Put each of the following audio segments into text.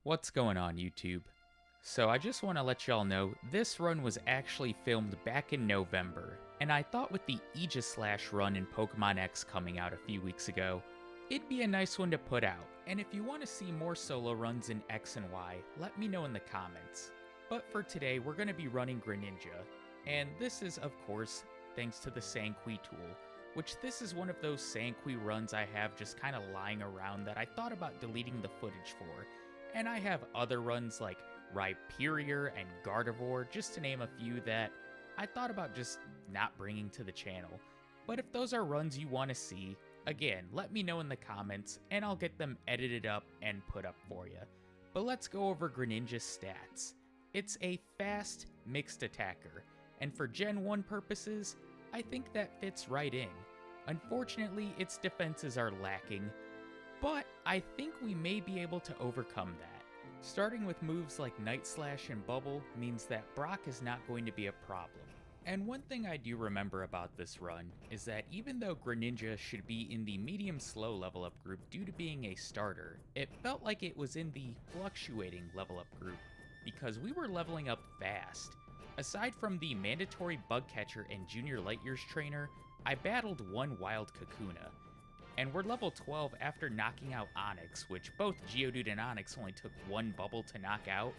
What's going on, YouTube? So I just want to let y'all know, this run was actually filmed back in November, and I thought with the Aegislash run in Pokemon X coming out a few weeks ago, it'd be a nice one to put out, and if you want to see more solo runs in X and Y, let me know in the comments. But for today, we're going to be running Greninja, and this is, of course, thanks to the Sanqui tool, which this is one of those Sanqui runs I have just kind of lying around that I thought about deleting the footage for. And I have other runs like Rhyperior and Gardevoir, just to name a few that I thought about just not bringing to the channel. But if those are runs you want to see, again, let me know in the comments and I'll get them edited up and put up for you. But let's go over Greninja's stats. It's a fast, mixed attacker, and for Gen 1 purposes, I think that fits right in. Unfortunately, its defenses are lacking, but I think we may be able to overcome that. Starting with moves like Night Slash and Bubble means that Brock is not going to be a problem. And one thing I do remember about this run is that even though Greninja should be in the medium-slow level up group due to being a starter, it felt like it was in the fluctuating level up group because we were leveling up fast. Aside from the mandatory Bug Catcher and Junior Light Years trainer, I battled one Wild Kakuna. And we're level 12 after knocking out Onix, which both Geodude and Onix only took one bubble to knock out.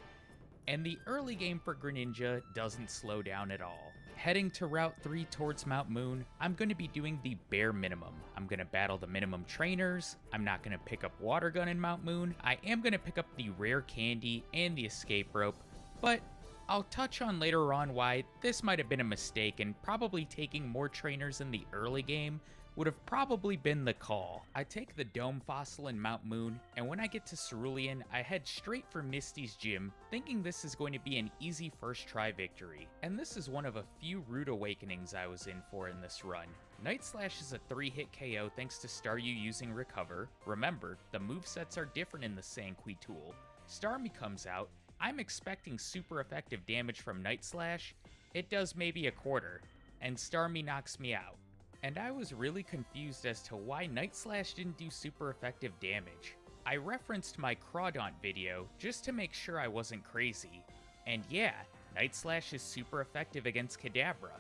And the early game for Greninja doesn't slow down at all. Heading to Route 3 towards Mount Moon, I'm going to be doing the bare minimum. I'm going to battle the minimum trainers, I'm not going to pick up Water Gun in Mount Moon, I am going to pick up the rare candy and the escape rope, but I'll touch on later on why this might have been a mistake and probably taking more trainers in the early game would have probably been the call. I take the Dome Fossil in Mount Moon, and when I get to Cerulean, I head straight for Misty's gym, thinking this is going to be an easy first try victory. And this is one of a few rude awakenings I was in for in this run. Night Slash is a 3-hit KO thanks to Staryu using Recover. Remember, the movesets are different in the Sanqui tool. Starmie comes out, I'm expecting super effective damage from Night Slash, it does maybe a quarter, and Starmie knocks me out. And I was really confused as to why Night Slash didn't do super effective damage. I referenced my Crawdaunt video just to make sure I wasn't crazy. And yeah, Night Slash is super effective against Kadabra.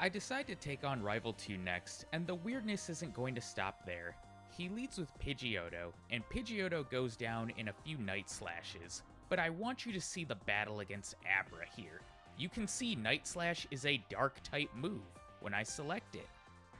I decide to take on Rival 2 next, and the weirdness isn't going to stop there. He leads with Pidgeotto, and Pidgeotto goes down in a few Night Slashes. But I want you to see the battle against Abra here. You can see Night Slash is a Dark-type move when I select it,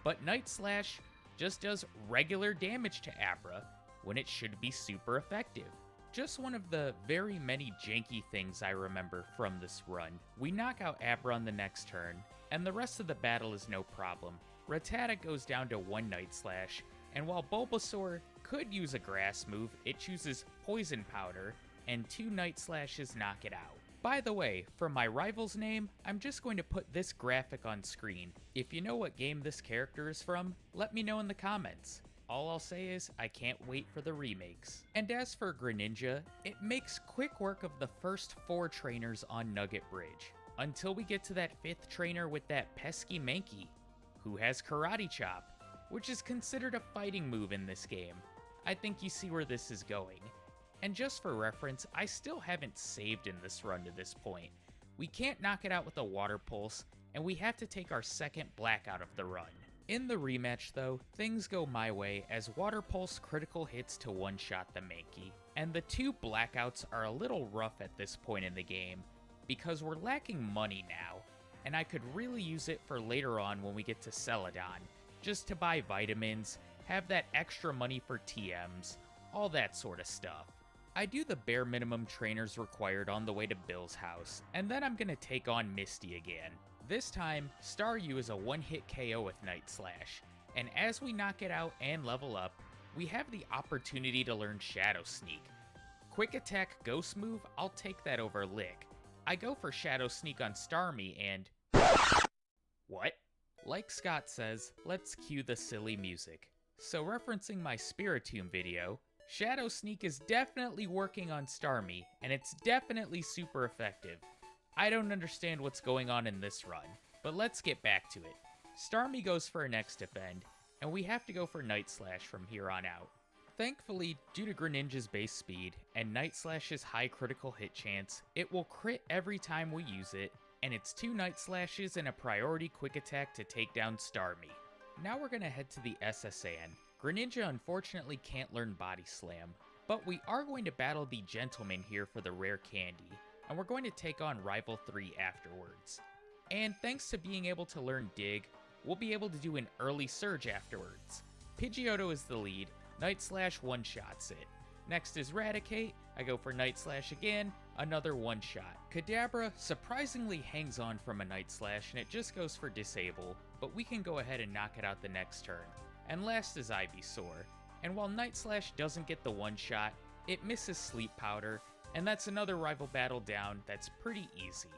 but Night Slash just does regular damage to Abra when it should be super effective. Just one of the very many janky things I remember from this run. We knock out Abra on the next turn, and the rest of the battle is no problem. Rattata goes down to one Night Slash, and while Bulbasaur could use a grass move, it chooses Poison Powder, and 2 Night Slashes knock it out. By the way, for my rival's name, I'm just going to put this graphic on screen. If you know what game this character is from, let me know in the comments. All I'll say is, I can't wait for the remakes. And as for Greninja, it makes quick work of the first 4 trainers on Nugget Bridge, until we get to that 5th trainer with that pesky Mankey, who has Karate Chop, which is considered a fighting move in this game. I think you see where this is going. And just for reference, I still haven't saved in this run to this point. We can't knock it out with a Water Pulse, and we have to take our second Blackout of the run. In the rematch though, things go my way as Water Pulse critical hits to one-shot the Mankey. And the 2 Blackouts are a little rough at this point in the game, because we're lacking money now, and I could really use it for later on when we get to Celadon, just to buy vitamins, have that extra money for TMs, all that sort of stuff. I do the bare minimum trainers required on the way to Bill's house, and then I'm going to take on Misty again. This time, Staryu is a one-hit KO with Night Slash, and as we knock it out and level up, we have the opportunity to learn Shadow Sneak. Quick Attack Ghost move, I'll take that over Lick. I go for Shadow Sneak on Starmie and... What? Like Scott says, let's cue the silly music. So referencing my Spiritomb video, Shadow Sneak is definitely working on Starmie, and it's definitely super effective. I don't understand what's going on in this run, but let's get back to it. Starmie goes for a next defend, and we have to go for Night Slash from here on out. Thankfully, due to Greninja's base speed and Night Slash's high critical hit chance, it will crit every time we use it, and it's 2 Night Slashes and a priority quick attack to take down Starmie. Now we're gonna head to the SSN. Greninja unfortunately can't learn Body Slam, but we are going to battle the Gentleman here for the rare candy, and we're going to take on Rival 3 afterwards. And thanks to being able to learn Dig, we'll be able to do an early surge afterwards. Pidgeotto is the lead, Night Slash one-shots it. Next is Raticate, I go for Night Slash again, another one-shot. Kadabra surprisingly hangs on from a Night Slash and it just goes for Disable, but we can go ahead and knock it out the next turn. And last is Ivysaur, and while Night Slash doesn't get the one-shot, it misses Sleep Powder, and that's another rival battle down that's pretty easy.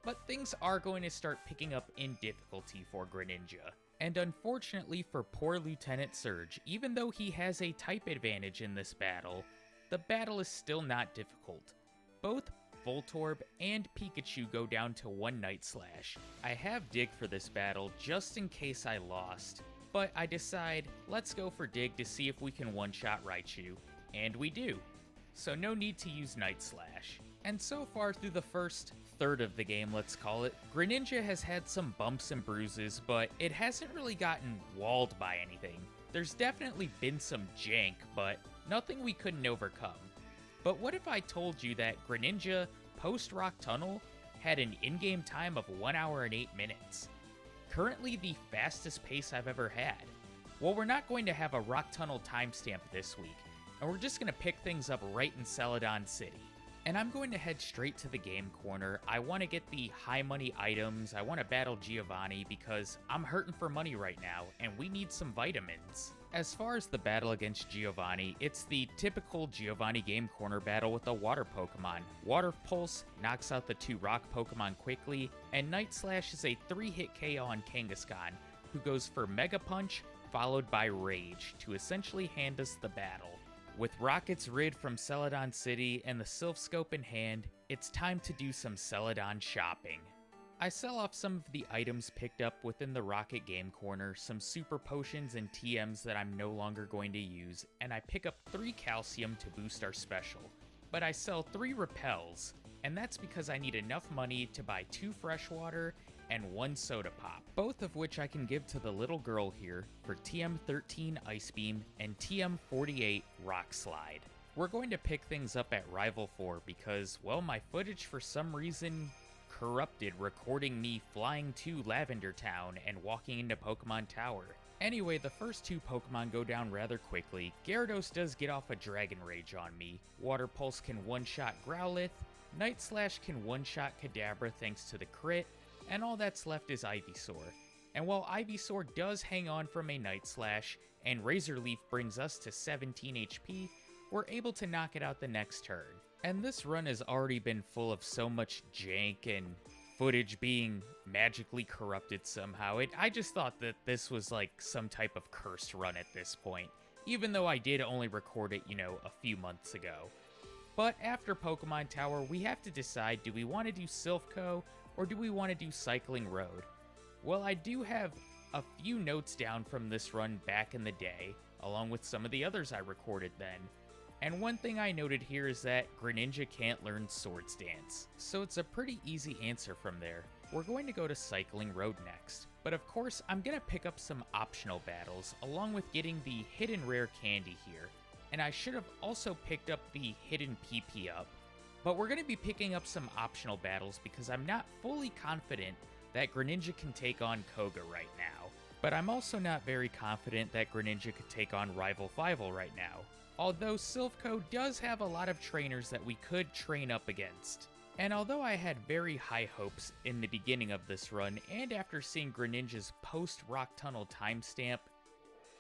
But things are going to start picking up in difficulty for Greninja. And unfortunately for poor Lieutenant Surge, even though he has a type advantage in this battle, the battle is still not difficult. Both Voltorb and Pikachu go down to 1 Night Slash. I have Dig for this battle just in case I lost, but I decide let's go for Dig to see if we can one-shot Raichu, and we do. So no need to use Night Slash. And so far through the first third of the game, let's call it, Greninja has had some bumps and bruises, but it hasn't really gotten walled by anything. There's definitely been some jank, but nothing we couldn't overcome. But what if I told you that Greninja post-Rock Tunnel had an in-game time of 1 hour and 8 minutes? Currently the fastest pace I've ever had. Well, we're not going to have a Rock Tunnel timestamp this week, and we're just going to pick things up right in Celadon City. And I'm going to head straight to the game corner. I want to get the high money items. I want to battle Giovanni because I'm hurting for money right now and we need some vitamins. As far as the battle against Giovanni, it's the typical Giovanni game corner battle with a water Pokemon. Water Pulse knocks out the 2 rock Pokemon quickly, and Night Slash is a 3-hit KO on Kangaskhan, who goes for Mega Punch followed by Rage to essentially hand us the battle. With Rockets rid from Celadon City and the Sylph Scope in hand, it's time to do some Celadon shopping. I sell off some of the items picked up within the Rocket Game Corner, some Super Potions and TMs that I'm no longer going to use, and I pick up 3 Calcium to boost our special. But I sell 3 Repels, and that's because I need enough money to buy 2 Freshwater and 1 Soda Pop, both of which I can give to the little girl here for TM13 Ice Beam and TM48 Rock Slide. We're going to pick things up at Rival 4 because, well, my footage for some reason corrupted recording me flying to Lavender Town and walking into Pokemon Tower. Anyway, the first 2 Pokemon go down rather quickly. Gyarados does get off a Dragon Rage on me. Water Pulse can one-shot Growlithe. Night Slash can one-shot Kadabra thanks to the crit. And all that's left is Ivysaur. And while Ivysaur does hang on from a Night Slash, and Razor Leaf brings us to 17 HP, we're able to knock it out the next turn. And this run has already been full of so much jank and footage being magically corrupted somehow. I just thought that this was like some type of cursed run at this point, even though I did only record it, a few months ago. But after Pokemon Tower, we have to decide, do we want to do Silphco, or do we want to do Cycling Road? Well, I do have a few notes down from this run back in the day, along with some of the others I recorded then. And one thing I noted here is that Greninja can't learn Swords Dance, so it's a pretty easy answer from there. We're going to go to Cycling Road next, but of course I'm going to pick up some optional battles, along with getting the hidden rare candy here. And I should have also picked up the hidden PP up. But we're going to be picking up some optional battles because I'm not fully confident that Greninja can take on Koga right now. But I'm also not very confident that Greninja could take on Rival Fivel right now. Although Silphco does have a lot of trainers that we could train up against. And although I had very high hopes in the beginning of this run, and after seeing Greninja's post-Rock Tunnel timestamp,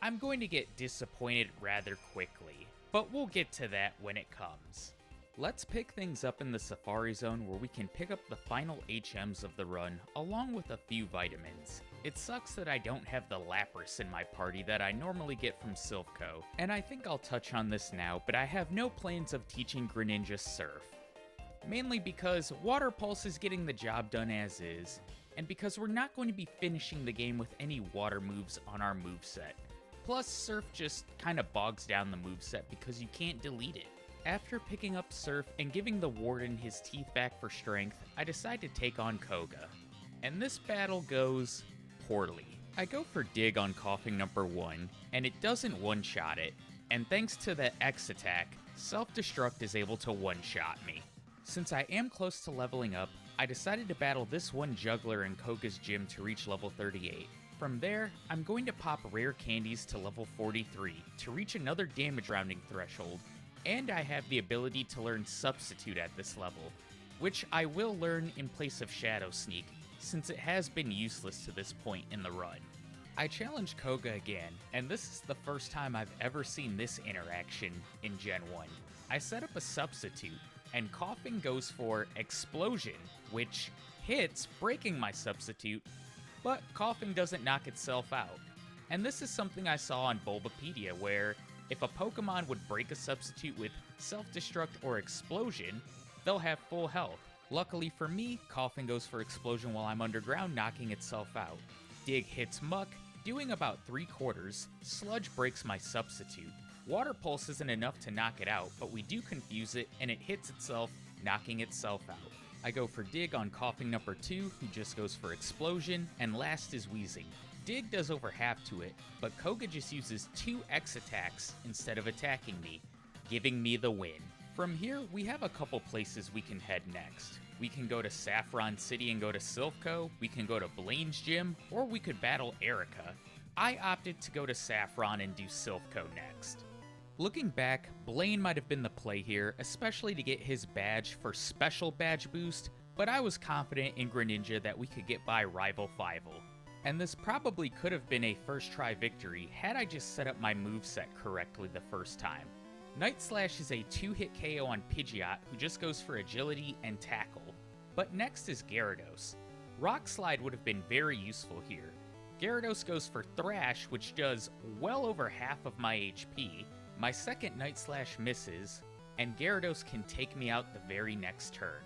I'm going to get disappointed rather quickly. But we'll get to that when it comes. Let's pick things up in the Safari Zone where we can pick up the final HMs of the run, along with a few vitamins. It sucks that I don't have the Lapras in my party that I normally get from Silphco, and I think I'll touch on this now, but I have no plans of teaching Greninja Surf. Mainly because Water Pulse is getting the job done as is, and because we're not going to be finishing the game with any water moves on our moveset. Plus, Surf just kinda bogs down the moveset because you can't delete it. After picking up Surf and giving the Warden his teeth back for strength, I decide to take on Koga. And this battle goes poorly. I go for Dig on Coughing number 1, and it doesn't one-shot it, and thanks to the X attack, Self-Destruct is able to one-shot me. Since I am close to leveling up, I decided to battle this one juggler in Koga's gym to reach level 38. From there, I'm going to pop rare candies to level 43 to reach another damage rounding threshold, and I have the ability to learn Substitute at this level, which I will learn in place of Shadow Sneak, since it has been useless to this point in the run. I challenge Koga again, and this is the first time I've ever seen this interaction in Gen 1. I set up a Substitute, and Coughing goes for Explosion, which hits, breaking my Substitute, but Coughing doesn't knock itself out. And this is something I saw on Bulbapedia, where if a Pokemon would break a Substitute with Self-Destruct or Explosion, they'll have full health. Luckily for me, Coughing goes for Explosion while I'm underground, knocking itself out. Dig hits Muck, doing about 3/4, Sludge breaks my Substitute. Water Pulse isn't enough to knock it out, but we do confuse it, and it hits itself, knocking itself out. I go for Dig on Coughing number 2, who just goes for Explosion, and last is Wheezing. Dig does over half to it, but Koga just uses 2 X attacks instead of attacking me, giving me the win. From here, we have a couple places we can head next. We can go to Saffron City and go to Silph.Co, we can go to Blaine's gym, or we could battle Erica. I opted to go to Saffron and do Silph.Co next. Looking back, Blaine might have been the play here, especially to get his badge for Special Badge Boost, but I was confident in Greninja that we could get by Rival Fivel. And this probably could have been a first try victory had I just set up my moveset correctly the first time. Night Slash is a 2-hit KO on Pidgeot, who just goes for Agility and Tackle. But next is Gyarados. Rock Slide would have been very useful here. Gyarados goes for Thrash, which does well over half of my HP. My second Night Slash misses, and Gyarados can take me out the very next turn.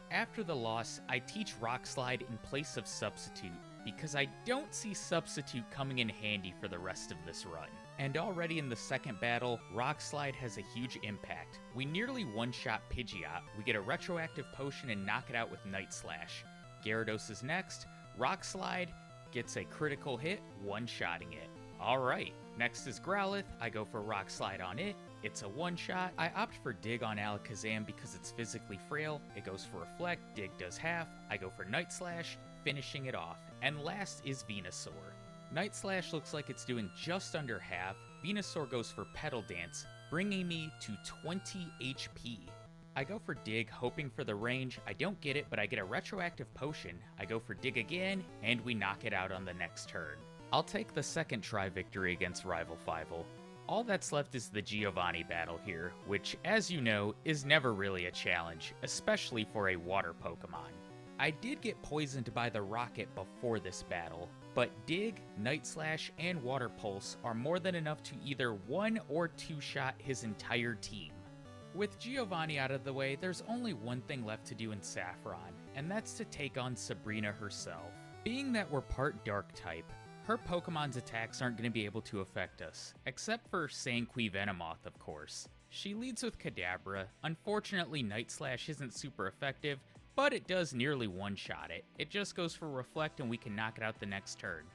After the loss, I teach Rock Slide in place of Substitute, because I don't see Substitute coming in handy for the rest of this run. And already in the second battle, Rock Slide has a huge impact. We nearly one-shot Pidgeot, we get a retroactive potion and knock it out with Night Slash. Gyarados is next, Rock Slide gets a critical hit, one-shotting it. Alright, next is Growlithe, I go for Rock Slide on it, it's a one-shot. I opt for Dig on Alakazam because it's physically frail, it goes for Reflect, Dig does half, I go for Night Slash, finishing it off. And last is Venusaur. Night Slash looks like it's doing just under half, Venusaur goes for Petal Dance, bringing me to 20 HP. I go for Dig, hoping for the range, I don't get it, but I get a retroactive potion, I go for Dig again, and we knock it out on the next turn. I'll take the second try victory against Rival Fivel. All that's left is the Giovanni battle here, which, as you know, is never really a challenge, especially for a water Pokemon. I did get poisoned by the rocket before this battle, but Dig, Night Slash, and Water Pulse are more than enough to either 1 or 2-shot his entire team. With Giovanni out of the way, there's only one thing left to do in Saffron, and that's to take on Sabrina herself. Being that we're part Dark type, her Pokemon's attacks aren't going to be able to affect us, except for Sanqui Venomoth, of course. She leads with Kadabra. Unfortunately, Night Slash isn't super effective, but it does nearly one-shot it. It just goes for Reflect and we can knock it out the next turn.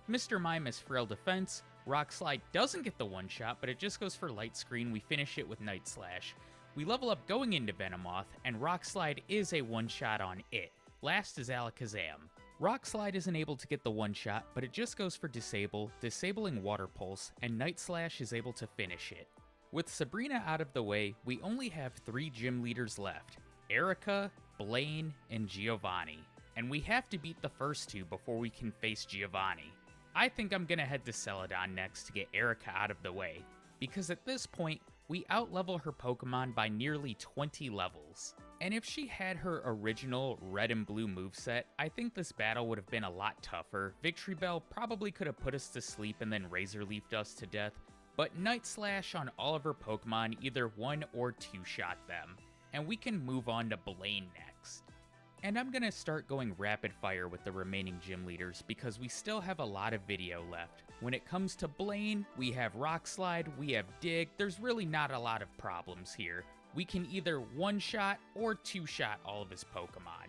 Mr. Mime is frail defense. Rock Slide doesn't get the one-shot, but it just goes for Light Screen. We finish it with Night Slash. We level up going into Venomoth, and Rock Slide is a one-shot on it. Last is Alakazam. Rock Slide isn't able to get the one-shot, but it just goes for Disable, disabling Water Pulse, and Night Slash is able to finish it. With Sabrina out of the way, we only have 3 gym leaders left, Erica, Blaine, and Giovanni, and we have to beat the first 2 before we can face Giovanni. I think I'm gonna head to Celadon next to get Erica out of the way, because at this point, we outlevel her Pokemon by nearly 20 levels. And if she had her original red and blue moveset, I think this battle would have been a lot tougher. Victory Bell probably could have put us to sleep and then Razor Leafed us to death, but Night Slash on all of her Pokemon either 1 or 2-shot them. And we can move on to Blaine next. And I'm gonna start going rapid fire with the remaining gym leaders because we still have a lot of video left. When it comes to Blaine, we have Rock Slide, we have Dig, there's really not a lot of problems here. We can either one-shot or two-shot all of his Pokemon.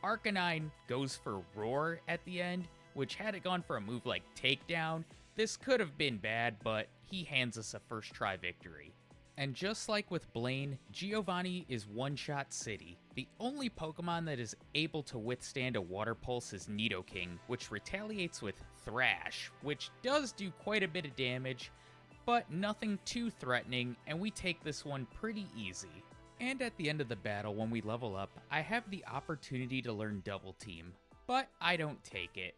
Arcanine goes for Roar at the end, which had it gone for a move like Takedown, this could have been bad, but he hands us a first try victory. And just like with Blaine, Giovanni is one-shot City. The only Pokemon that is able to withstand a Water Pulse is Nidoking, which retaliates with Thrash, which does do quite a bit of damage, but nothing too threatening, and we take this one pretty easy. And at the end of the battle, when we level up, I have the opportunity to learn Double Team, but I don't take it.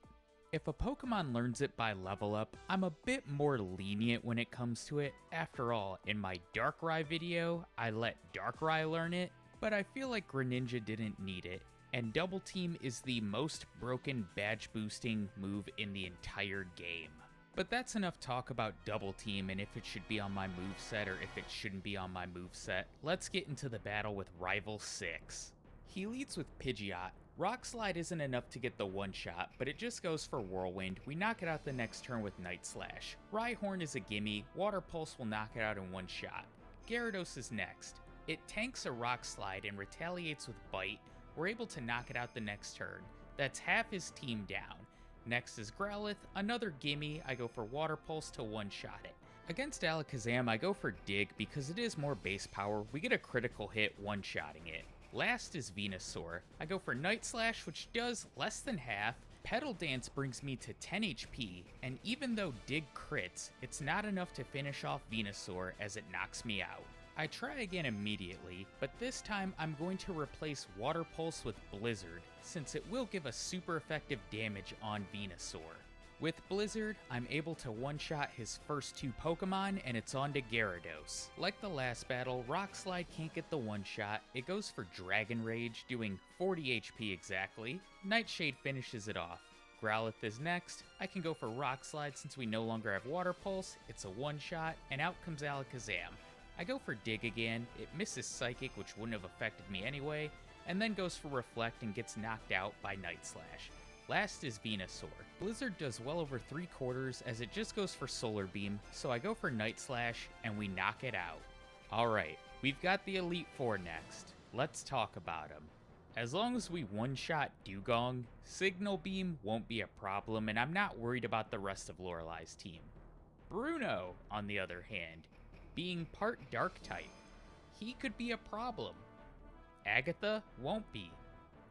If a Pokemon learns it by level up, I'm a bit more lenient when it comes to it. After all, in my Darkrai video, I let Darkrai learn it, but I feel like Greninja didn't need it, and Double Team is the most broken badge boosting move in the entire game. But that's enough talk about Double Team and if it should be on my moveset or if it shouldn't be on my moveset. Let's get into the battle with Rival 6. He leads with Pidgeot. Rock Slide isn't enough to get the one-shot, but it just goes for Whirlwind. We knock it out the next turn with Night Slash. Rhyhorn is a gimme, Water Pulse will knock it out in one shot. Gyarados is next. It tanks a Rock Slide and retaliates with Bite. We're able to knock it out the next turn. That's half his team down. Next is Growlithe, another gimme, I go for Water Pulse to one-shot it. Against Alakazam, I go for Dig because it is more base power, we get a critical hit one-shotting it. Last is Venusaur. I go for Night Slash, which does less than half. Petal Dance brings me to 10 HP, and even though Dig crits, it's not enough to finish off Venusaur as it knocks me out. I try again immediately, but this time I'm going to replace Water Pulse with Blizzard, since it will give us super effective damage on Venusaur. With Blizzard, I'm able to one-shot his first two Pokemon, and it's on to Gyarados. Like the last battle, Rock Slide can't get the one-shot, it goes for Dragon Rage, doing 40 HP exactly. Nightshade finishes it off. Growlithe is next, I can go for Rock Slide since we no longer have Water Pulse, it's a one-shot, and out comes Alakazam. I go for Dig again, it misses Psychic which wouldn't have affected me anyway, and then goes for Reflect and gets knocked out by Night Slash. Last is Venusaur. Blizzard does well over 3/4 as it just goes for Solar Beam, so I go for Night Slash and we knock it out. Alright, we've got the Elite Four next. Let's talk about them. As long as we one-shot Dewgong, Signal Beam won't be a problem and I'm not worried about the rest of Lorelai's team. Bruno, on the other hand, being part Dark type, he could be a problem. Agatha won't be.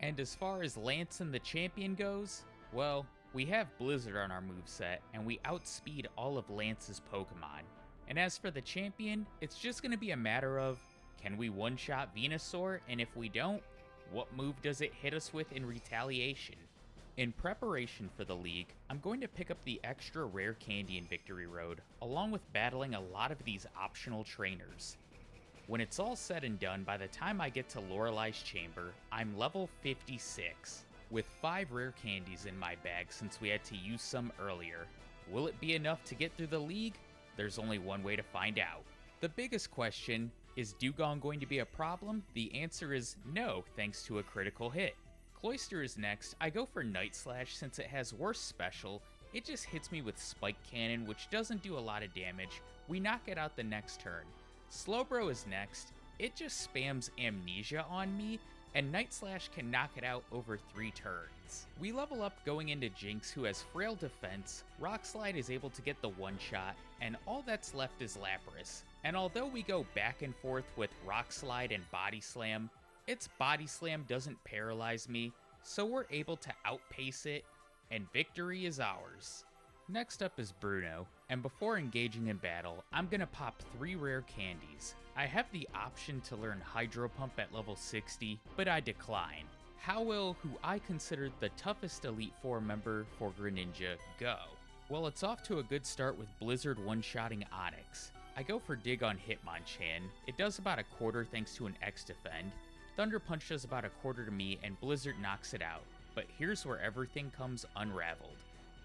And as far as Lance and the Champion goes, well, we have Blizzard on our moveset, and we outspeed all of Lance's Pokemon. And as for the Champion, it's just going to be a matter of, can we one-shot Venusaur, and if we don't, what move does it hit us with in retaliation? In preparation for the league, I'm going to pick up the extra rare candy in Victory Road, along with battling a lot of these optional trainers. When it's all said and done, by the time I get to Lorelai's chamber, I'm level 56, with 5 rare candies in my bag since we had to use some earlier. Will it be enough to get through the league? There's only one way to find out. The biggest question, is Dewgong going to be a problem? The answer is no, thanks to a critical hit. Cloyster is next. I go for Night Slash since it has worse special. It just hits me with Spike Cannon, which doesn't do a lot of damage. We knock it out the next turn. Slowbro is next. It just spams Amnesia on me, and Night Slash can knock it out over 3 turns. We level up going into Jinx, who has frail defense, Rock Slide is able to get the one-shot, and all that's left is Lapras. And although we go back and forth with Rock Slide and Body Slam, its Body Slam doesn't paralyze me, so we're able to outpace it, and victory is ours. Next up is Bruno, and before engaging in battle, I'm gonna pop 3 rare candies. I have the option to learn Hydro Pump at level 60, but I decline. How will who I consider the toughest Elite Four member for Greninja go? Well, it's off to a good start with Blizzard one-shotting Onix. I go for Dig on Hitmonchan. It does about 1/4 thanks to an X-Defend. Thunder Punch does about 1/4 to me, and Blizzard knocks it out. But here's where everything comes unraveled.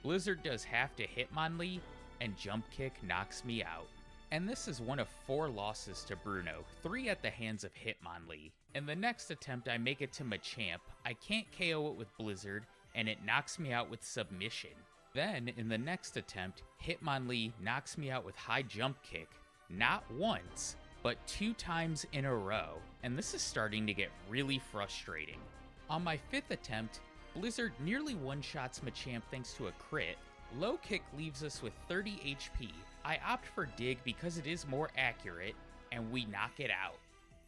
Blizzard does half to Hitmonlee, and Jump Kick knocks me out. And this is one of 4 losses to Bruno, 3 at the hands of Hitmonlee. In the next attempt I make it to Machamp, I can't KO it with Blizzard, and it knocks me out with Submission. Then, in the next attempt, Hitmonlee knocks me out with High Jump Kick, not once, but 2 times in a row, and this is starting to get really frustrating. On my 5th attempt, Blizzard nearly one-shots Machamp thanks to a crit. Low Kick leaves us with 30 HP. I opt for Dig because it is more accurate, and we knock it out.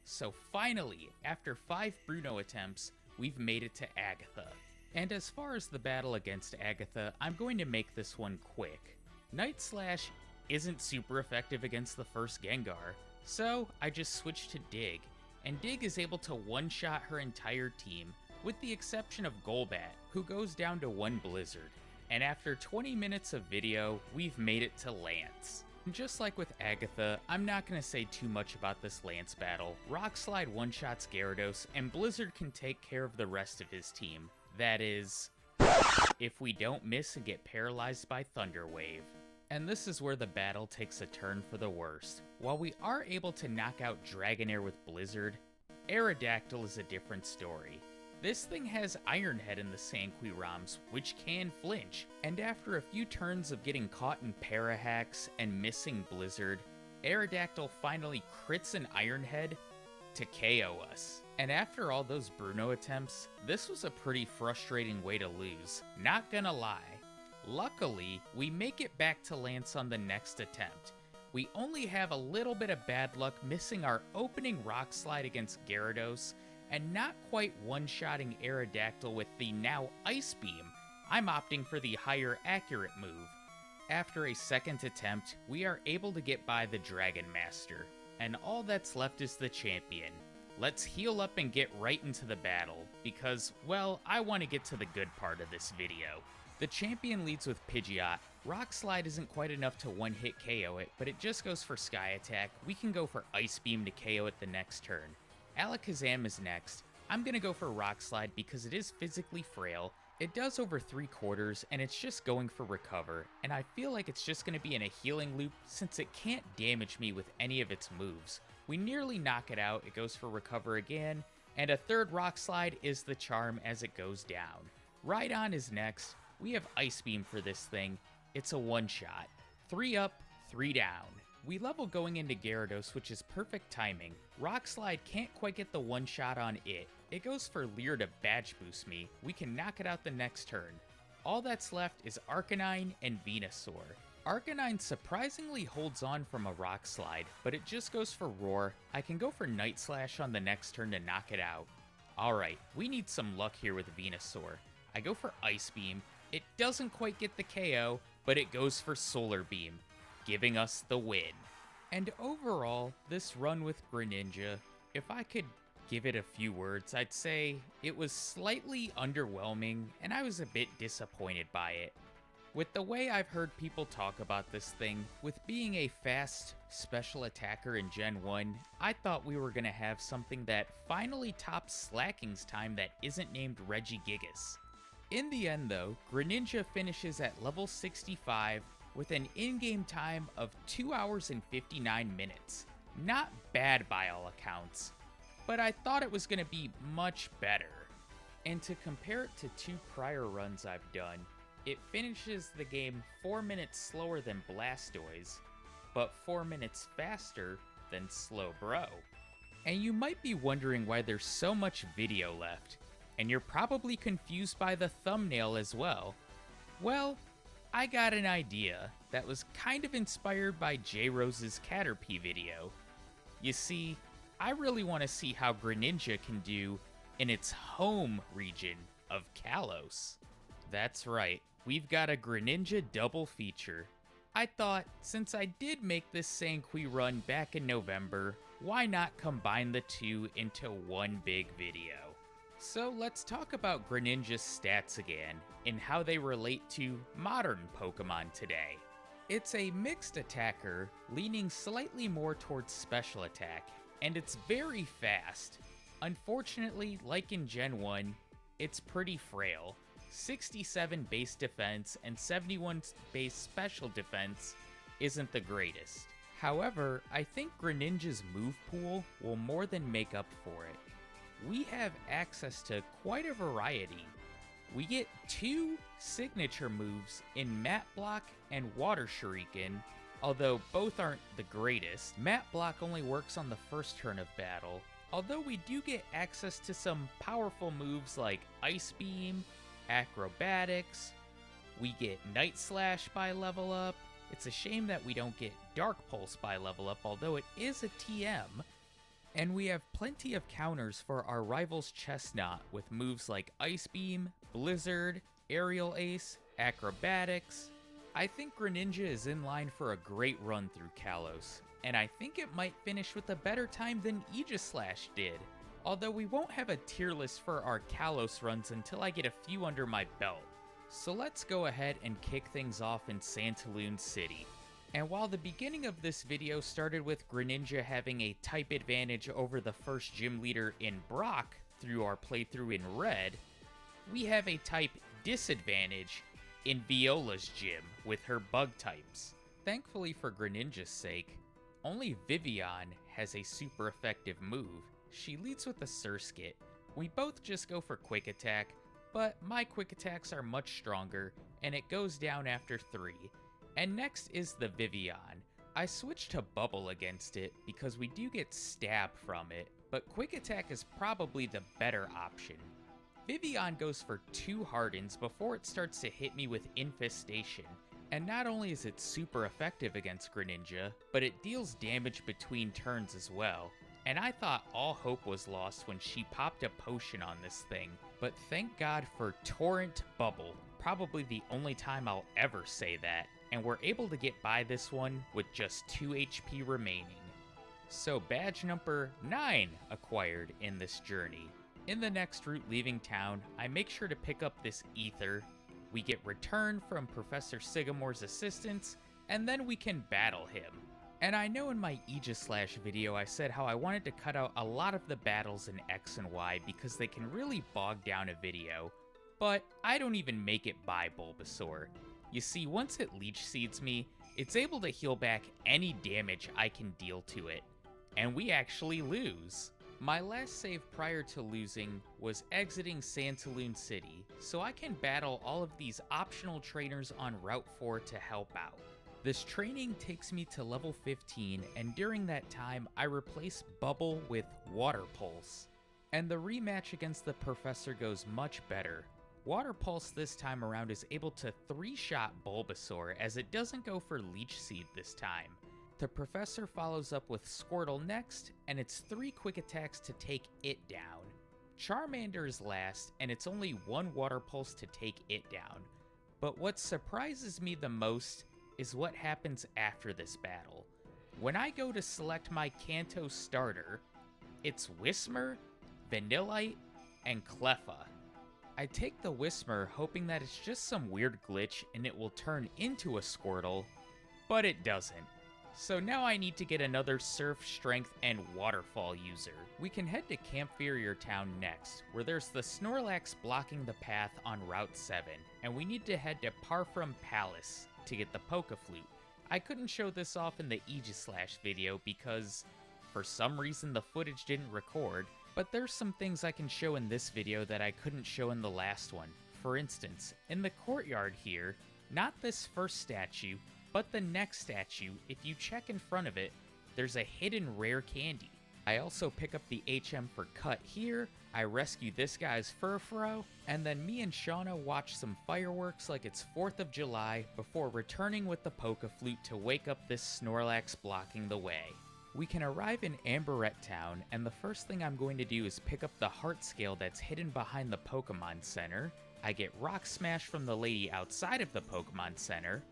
So finally, after 5 Bruno attempts, we've made it to Agatha. And as far as the battle against Agatha, I'm going to make this one quick. Night Slash isn't super effective against the first Gengar, so I just switched to Dig, and Dig is able to one-shot her entire team, with the exception of Golbat, who goes down to 1 Blizzard. And after 20 minutes of video, we've made it to Lance. Just like with Agatha, I'm not going to say too much about this Lance battle. Rock Slide one-shots Gyarados, and Blizzard can take care of the rest of his team. That is, if we don't miss and get paralyzed by Thunder Wave. And this is where the battle takes a turn for the worst. While we are able to knock out Dragonair with Blizzard, Aerodactyl is a different story. This thing has Iron Head in the Sanquirams, which can flinch, and after a few turns of getting caught in Parahacks and missing Blizzard, Aerodactyl finally crits an Iron Head to KO us. And after all those Bruno attempts, this was a pretty frustrating way to lose, not gonna lie. Luckily, we make it back to Lance on the next attempt. We only have a little bit of bad luck missing our opening Rock Slide against Gyarados, and not quite one-shotting Aerodactyl with the now Ice Beam. I'm opting for the higher accurate move. After a second attempt, we are able to get by the Dragon Master, and all that's left is the champion. Let's heal up and get right into the battle, because, well, I want to get to the good part of this video. The champion leads with Pidgeot. Rock Slide isn't quite enough to one-hit KO it, but it just goes for Sky Attack. We can go for Ice Beam to KO it the next turn. Alakazam is next. I'm gonna go for Rock Slide because it is physically frail, it does over 3/4, and it's just going for Recover, and I feel like it's just gonna be in a healing loop since it can't damage me with any of its moves. We nearly knock it out, it goes for Recover again, and a third Rock Slide is the charm as it goes down. Rhydon is next. We have Ice Beam for this thing. It's a one-shot. 3 up, 3 down. We level going into Gyarados, which is perfect timing. Rock Slide can't quite get the one shot on it. It goes for Leer to badge boost me. We can knock it out the next turn. All that's left is Arcanine and Venusaur. Arcanine surprisingly holds on from a Rock Slide, but it just goes for Roar. I can go for Night Slash on the next turn to knock it out. Alright, we need some luck here with Venusaur. I go for Ice Beam. It doesn't quite get the KO, but it goes for Solar Beam, giving us the win. And overall, this run with Greninja, if I could give it a few words, I'd say it was slightly underwhelming, and I was a bit disappointed by it. With the way I've heard people talk about this thing, with being a fast special attacker in Gen 1, I thought we were going to have something that finally tops Slacking's time that isn't named Regigigas. In the end though, Greninja finishes at level 65 with an in-game time of 2 hours and 59 minutes. Not bad by all accounts, but I thought it was going to be much better. And to compare it to 2 prior runs I've done, it finishes the game 4 minutes slower than Blastoise, but 4 minutes faster than Slowbro. And you might be wondering why there's so much video left, and you're probably confused by the thumbnail as well. Well, I got an idea that was kind of inspired by J-Rose's Caterpie video. You see, I really want to see how Greninja can do in its home region of Kalos. That's right, we've got a Greninja double feature. I thought, since I did make this Sanqui run back in November, why not combine the two into one big video? So let's talk about Greninja's stats again, and how they relate to modern Pokemon today. It's a mixed attacker, leaning slightly more towards special attack, and it's very fast. Unfortunately, like in Gen 1, it's pretty frail. 67 base defense and 71 base special defense isn't the greatest. However, I think Greninja's move pool will more than make up for it. We have access to quite a variety. We get 2 signature moves in Mat Block and Water Shuriken, although both aren't the greatest. Mat Block only works on the first turn of battle, although we do get access to some powerful moves like Ice Beam, Acrobatics, we get Night Slash by level up. It's a shame that we don't get Dark Pulse by level up, although it is a TM. And we have plenty of counters for our rival's Chestnut with moves like Ice Beam, Blizzard, Aerial Ace, Acrobatics. I think Greninja is in line for a great run through Kalos, and I think it might finish with a better time than Aegislash did. Although we won't have a tier list for our Kalos runs until I get a few under my belt. So let's go ahead and kick things off in Santaloon City. And while the beginning of this video started with Greninja having a type advantage over the first gym leader in Brock through our playthrough in Red, we have a type disadvantage in Viola's gym with her bug types. Thankfully for Greninja's sake, only Vivian has a super effective move. She leads with a Surskit. We both just go for Quick Attack, but my Quick Attacks are much stronger, and it goes down after 3. And next is the Vivian. I switched to Bubble against it because we do get Stab from it, but Quick Attack is probably the better option. Vivian goes for 2 Hardens before it starts to hit me with Infestation, and not only is it super effective against Greninja, but it deals damage between turns as well. And I thought all hope was lost when she popped a potion on this thing, but thank God for Torrent Bubble, probably the only time I'll ever say that, and we're able to get by this one with just 2 HP remaining. So badge number 9 acquired in this journey. In the next route leaving town, I make sure to pick up this Ether. We get return from Professor Sigamore's assistance, and then we can battle him. And I know in my Aegislash video I said how I wanted to cut out a lot of the battles in X and Y because they can really bog down a video, but I don't even make it by Bulbasaur. You see, once it Leech Seeds me, it's able to heal back any damage I can deal to it, and we actually lose. My last save prior to losing was exiting Santaloon City, so I can battle all of these optional trainers on Route 4 to help out. This training takes me to level 15, and during that time, I replace Bubble with Water Pulse. And the rematch against the Professor goes much better. Water Pulse this time around is able to 3-shot Bulbasaur, as it doesn't go for Leech Seed this time. The Professor follows up with Squirtle next, and it's 3 quick attacks to take it down. Charmander is last, and it's only 1 Water Pulse to take it down. But what surprises me the most is what happens after this battle. When I go to select my Kanto starter, it's Whismur, Vanillite, and Cleffa. I take the Whismur hoping that it's just some weird glitch and it will turn into a Squirtle, but it doesn't. So now I need to get another Surf, Strength, and Waterfall user. We can head to Campferior Town next, where there's the Snorlax blocking the path on Route 7, and we need to head to Parfrum Palace to get the Pokeflute. I couldn't show this off in the Aegislash video because, for some reason, the footage didn't record, but there's some things I can show in this video that I couldn't show in the last one. For instance, in the courtyard here, not this first statue, but the next statue, if you check in front of it, there's a hidden rare candy. I also pick up the HM for Cut here, I rescue this guy's Furfuro, and then me and Shauna watch some fireworks like it's 4th of July before returning with the Pokeflute to wake up this Snorlax blocking the way. We can arrive in Amberette Town, and the first thing I'm going to do is pick up the Heart Scale that's hidden behind the Pokemon Center. I get Rock Smash from the lady outside of the Pokemon Center,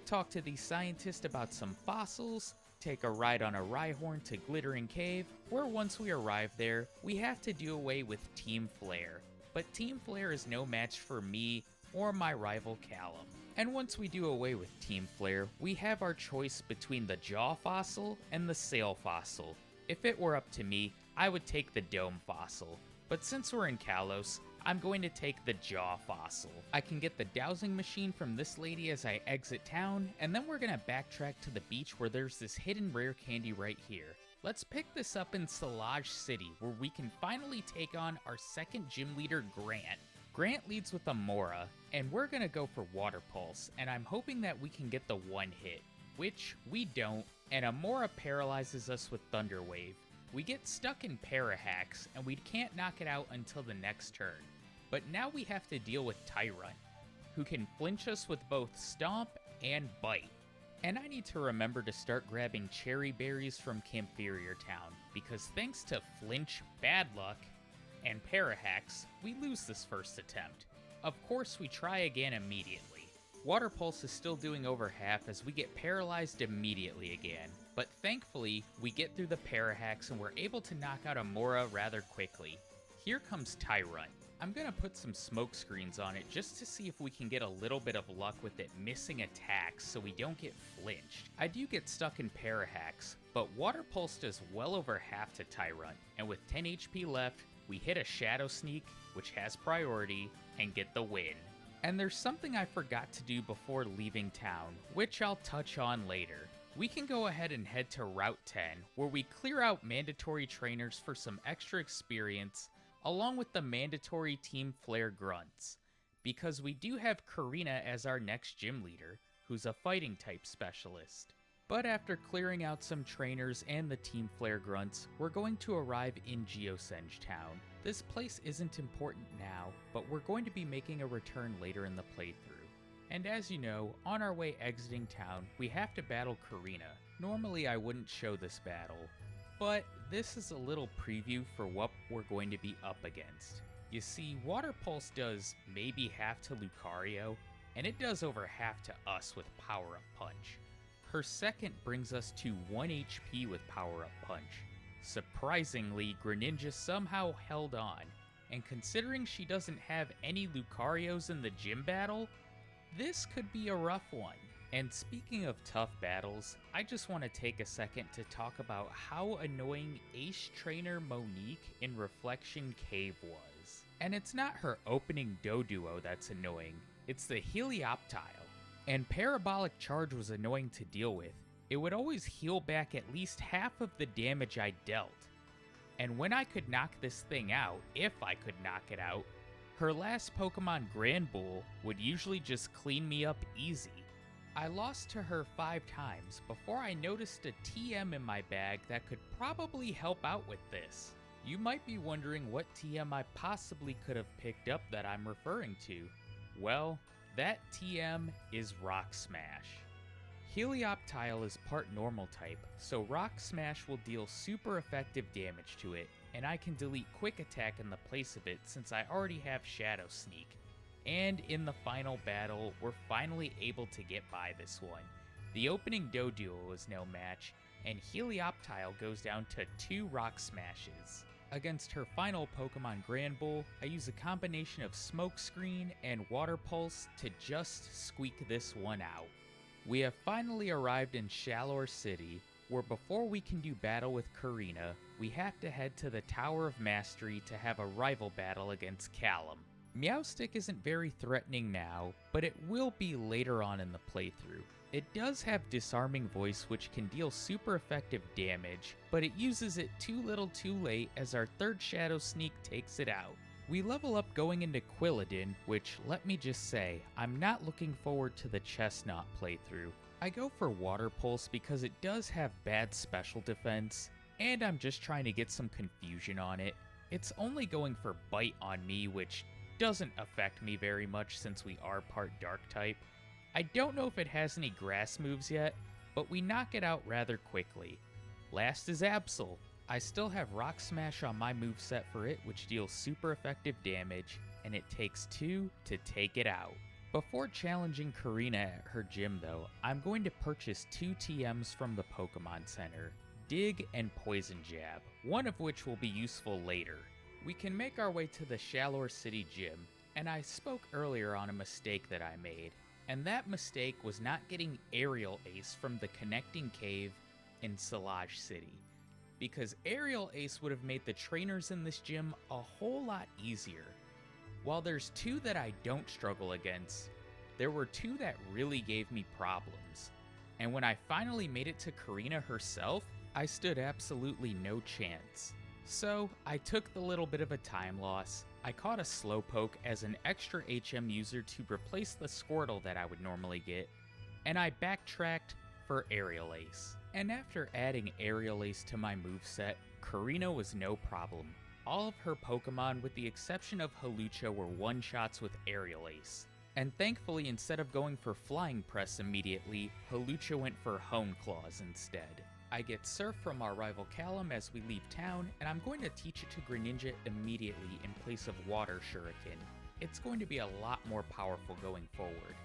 talk to the scientist about some fossils, take a ride on a Rhyhorn to Glittering Cave, where once we arrive there, we have to do away with Team Flare. But Team Flare is no match for me or my rival Callum. And once we do away with Team Flare, we have our choice between the Jaw Fossil and the Sail Fossil. If it were up to me, I would take the Dome Fossil. But since we're in Kalos, I'm going to take the Jaw Fossil. I can get the dowsing machine from this lady as I exit town, and then we're gonna backtrack to the beach where there's this hidden rare candy right here. Let's pick this up in Solage City, where we can finally take on our second gym leader, Grant. Grant leads with a Mora, and we're gonna go for Water Pulse, and I'm hoping that we can get the one hit, which we don't, and a Mora paralyzes us with Thunder Wave. We get stuck in Parahacks, and we can't knock it out until the next turn. But now we have to deal with Tyrant, who can flinch us with both Stomp and Bite. And I need to remember to start grabbing cherry berries from Camphirier Town, because thanks to Flinch, Bad Luck, and Parahacks, we lose this first attempt. Of course, we try again immediately. Water Pulse is still doing over half as we get paralyzed immediately again, but thankfully, we get through the Parahacks and we're able to knock out a Mora rather quickly. Here comes Tyrant. I'm gonna put some smoke screens on it just to see if we can get a little bit of luck with it missing attacks so we don't get flinched. I do get stuck in Parahacks, but Water Pulse does well over half to Tyrant, and with 10 HP left, we hit a Shadow Sneak, which has priority, and get the win. And there's something I forgot to do before leaving town, which I'll touch on later. We can go ahead and head to Route 10, where we clear out mandatory trainers for some extra experience, along with the mandatory Team Flare grunts, because we do have Karina as our next gym leader, who's a fighting type specialist. But after clearing out some trainers and the Team Flare grunts, we're going to arrive in Geosenge Town. This place isn't important now, but we're going to be making a return later in the playthrough. And as you know, on our way exiting town, we have to battle Karina. Normally I wouldn't show this battle, but this is a little preview for what we're going to be up against. You see, Water Pulse does maybe half to Lucario, and it does over half to us with Power Up Punch. Her second brings us to 1 HP with Power Up Punch. Surprisingly, Greninja somehow held on, and considering she doesn't have any Lucarios in the gym battle, this could be a rough one. And speaking of tough battles, I just want to take a second to talk about how annoying Ace Trainer Monique in Reflection Cave was. And it's not her opening Doduo that's annoying, it's the Helioptile. And Parabolic Charge was annoying to deal with. It would always heal back at least half of the damage I dealt. And when I could knock this thing out, if I could knock it out, her last Pokemon Granbull would usually just clean me up easy. I lost to her 5 times before I noticed a TM in my bag that could probably help out with this. You might be wondering what TM I possibly could have picked up that I'm referring to. Well, that TM is Rock Smash. Helioptile is part normal type, so Rock Smash will deal super effective damage to it, and I can delete Quick Attack in the place of it since I already have Shadow Sneak. And in the final battle, we're finally able to get by this one. The opening Doduo is no match, and Helioptile goes down to 2 Rock Smashes. Against her final Pokemon Granbull, I use a combination of Smoke Screen and Water Pulse to just squeak this one out. We have finally arrived in Shalor City, where before we can do battle with Karina, we have to head to the Tower of Mastery to have a rival battle against Callum. Meowstic isn't very threatening now, but it will be later on in the playthrough. It does have Disarming Voice, which can deal super effective damage, but it uses it too little too late as our third Shadow Sneak takes it out. We level up going into Quilladin, which, let me just say, I'm not looking forward to the Chestnut playthrough. I go for Water Pulse because it does have bad special defense, and I'm just trying to get some confusion on it. It's only going for Bite on me, which doesn't affect me very much since we are part Dark type. I don't know if it has any grass moves yet, but we knock it out rather quickly. Last is Absol. I still have Rock Smash on my moveset for it, which deals super effective damage, and it takes 2 to take it out. Before challenging Karina at her gym though, I'm going to purchase 2 TMs from the Pokemon Center, Dig and Poison Jab, one of which will be useful later. We can make our way to the Shalor City gym, and I spoke earlier on a mistake that I made, and that mistake was not getting Aerial Ace from the connecting cave in Solage City, because Aerial Ace would have made the trainers in this gym a whole lot easier. While there's two that I don't struggle against, there were two that really gave me problems. And when I finally made it to Karina herself, I stood absolutely no chance. So I took the little bit of a time loss, I caught a Slowpoke as an extra HM user to replace the Squirtle that I would normally get, and I backtracked for Aerial Ace. And after adding Aerial Ace to my moveset, Karina was no problem. All of her Pokemon, with the exception of Hawlucha, were one-shots with Aerial Ace. And thankfully, instead of going for Flying Press immediately, Hawlucha went for Hone Claws instead. I get Surf from our rival Callum as we leave town, and I'm going to teach it to Greninja immediately in place of Water Shuriken. It's going to be a lot more powerful going forward.